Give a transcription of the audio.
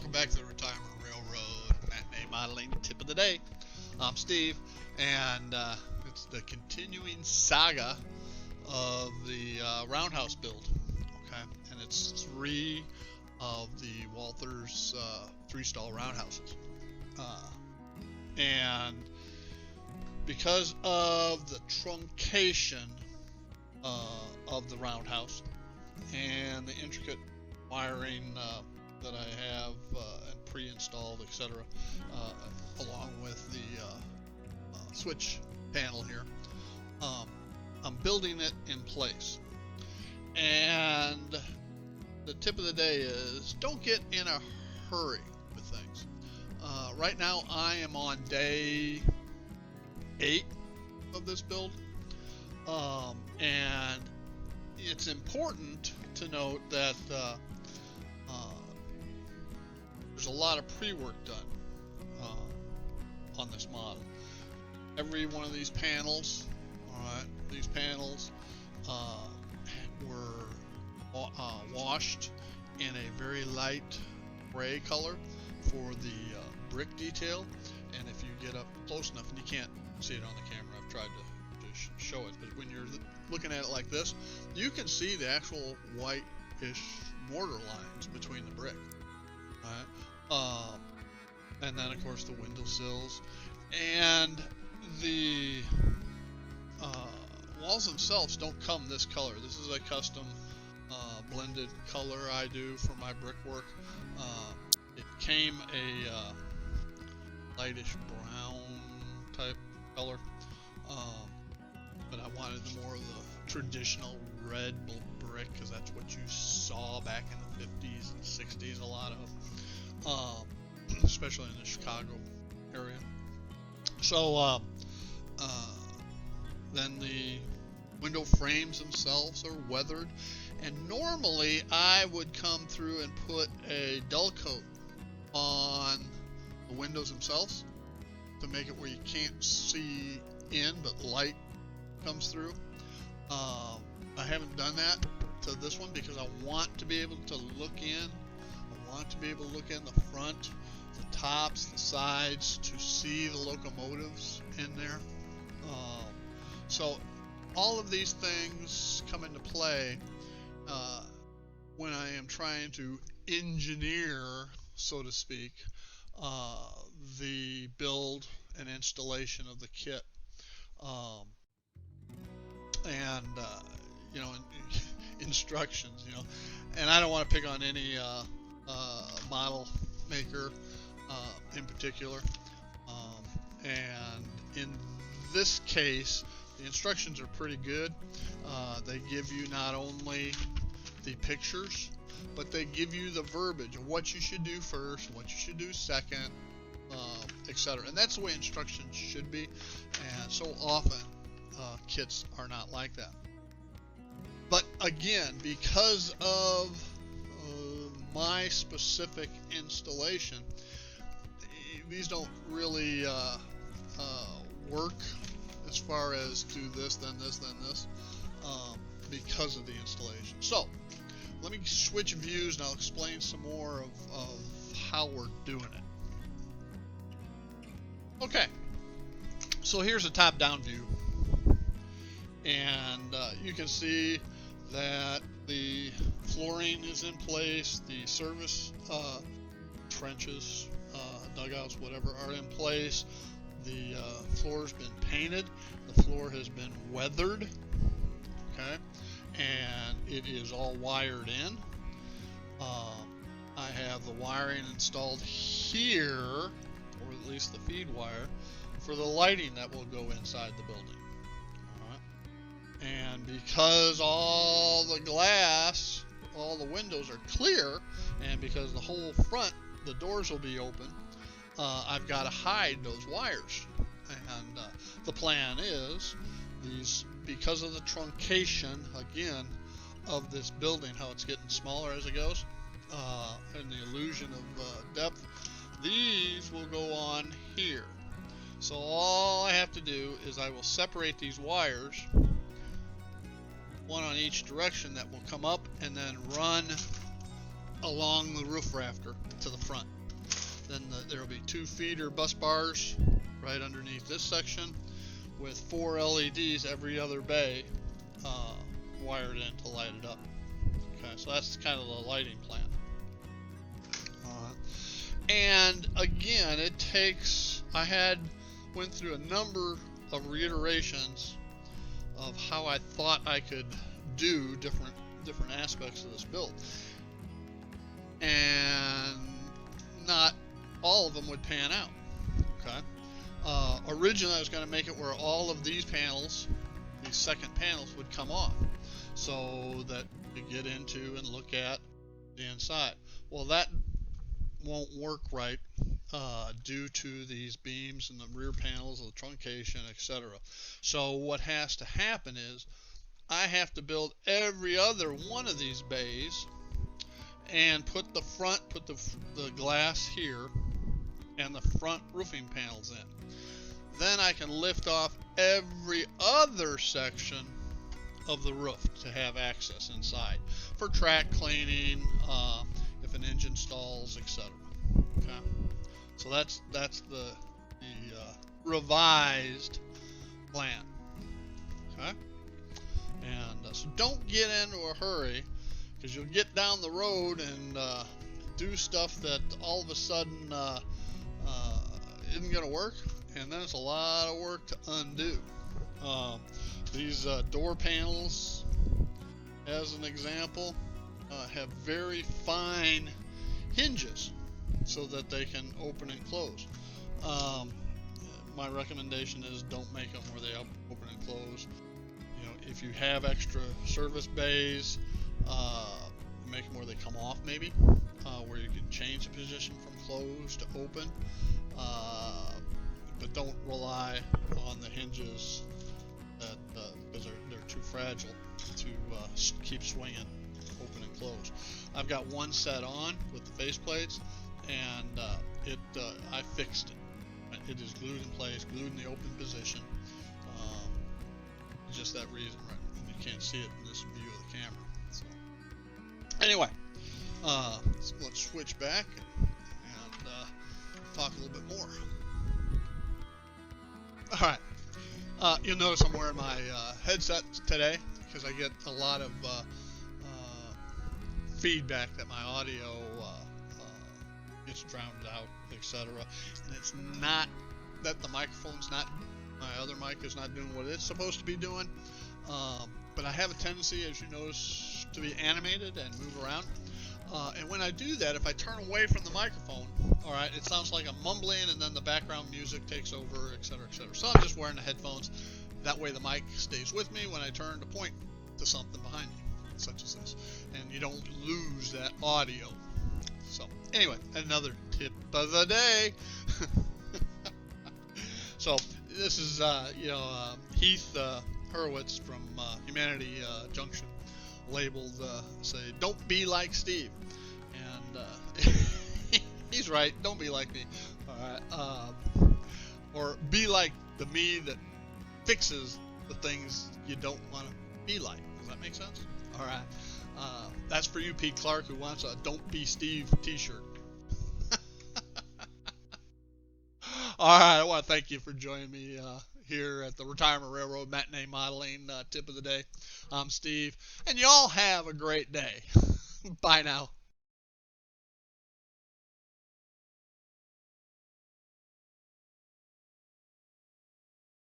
welcome back to the Retirement Railroad Matinee Modeling Tip of the Day. I'm Steve, and it's the continuing saga of the Roundhouse build. Okay, and it's 3 of the Walthers 3-stall roundhouses, and because of the truncation of the roundhouse and the intricate wiring that I have and pre-installed, etc., along with the switch panel here, I'm building it in place. And the tip of the day is don't get in a hurry with things. Right now I am on day 8 of this build, and it's important to note that there's a lot of pre-work done on this model. Every one of these panels, these panels were washed in a very light gray color for the brick detail. And if you get up close enough, and you can't see it on the camera, I've tried to show it, but when you're looking at it like this, you can see the actual white-ish mortar lines between the brick. And then of course the windowsills and the walls themselves don't come this color. This is a custom blended color I do for my brickwork. It came a lightish brown type color, but I wanted more of the traditional red brick because that's what you saw back in the 50s and 60s, a lot of, especially in the Chicago area. So then the window frames themselves are weathered, and normally I would come through and put a dull coat on the windows themselves to make it where you can't see in but light comes through. I haven't done that to this one because I want to be able to look in. I want to be able to look in the front, the tops, the sides, to see the locomotives in there. So all of these things come into play when I am trying to engineer, so to speak, the build and installation of the kit. And instructions, and I don't want to pick on any model maker in particular, and in this case the instructions are pretty good. They give you not only the pictures, but they give you the verbiage of what you should do first, what you should do second, etc. And that's the way instructions should be, and so often kits are not like that. But again, because of my specific installation, these don't really work as far as do this, then this, then this, because of the installation. So let me switch views and I'll explain some more of how we're doing it. Okay, so here's a top-down view, and you can see that the flooring is in place, the service trenches, dugouts, whatever, are in place. The floor's been painted, the floor has been weathered, okay, and it is all wired in. I have the wiring installed here, or at least the feed wire, for the lighting that will go inside the building. And because all the glass, all the windows are clear, and because the whole front, the doors will be open, I've got to hide those wires. And the plan is, because of the truncation, again, of this building, how it's getting smaller as it goes, and the illusion of depth, these will go on here. So all I have to do is I will separate these wires, one on each direction, that will come up and then run along the roof rafter to the front. there will be 2 feeder bus bars right underneath this section with 4 LEDs every other bay wired in to light it up. Okay, so that's kind of the lighting plan. And again, it takes, went through a number of reiterations of how I thought I could do different aspects of this build. And not all of them would pan out. Okay. Originally I was going to make it where all of these panels, these second panels, would come off so that you get into and look at the inside. Well, that won't work right due to these beams and the rear panels, the truncation, etc. So what has to happen is I have to build every other one of these bays and put the glass here and the front roofing panels in. Then I can lift off every other section of the roof to have access inside for track cleaning, if an engine stalls, etc. Okay, so that's the revised plan. Okay, and so don't get into a hurry, because you'll get down the road and do stuff that all of a sudden isn't going to work, and then it's a lot of work to undo. These door panels, as an example, have very fine hinges so that they can open and close. My recommendation is don't make them where they open and close. You know, if you have extra service bays, make them where they come off, maybe, where you can change the position from closed to open, but don't rely on the hinges because they're too fragile to keep swinging open and close. I've got one set on with the face plates, and I fixed it. It is glued in place, glued in the open position. Just that reason, right? And you can't see it in this view of the camera. So anyway, so let's switch back and talk a little bit more. All right. You'll notice I'm wearing my headset today because I get a lot of feedback that my audio gets drowned out, etc. And it's not that the microphone's not, my other mic is not doing what it's supposed to be doing. But I have a tendency, as you notice, to be animated and move around. And when I do that, if I turn away from the microphone, all right, it sounds like I'm mumbling, and then the background music takes over, etc., etc. So I'm just wearing the headphones. That way the mic stays with me when I turn to point to something behind me, such as this. And you don't lose that audio. So anyway, another tip of the day. So this is, Heath Hurwitz from Humanity Junction labeled, say, don't be like Steve. And he's right, don't be like me. All right. Or be like the me that fixes the things you don't want to be like. Does that make sense? All right. That's for you, Pete Clark, who wants a Don't Be Steve t-shirt. All right, I want to thank you for joining me here at the Retirement Railroad Matinee Modeling Tip of the Day. I'm Steve, and y'all have a great day. Bye now.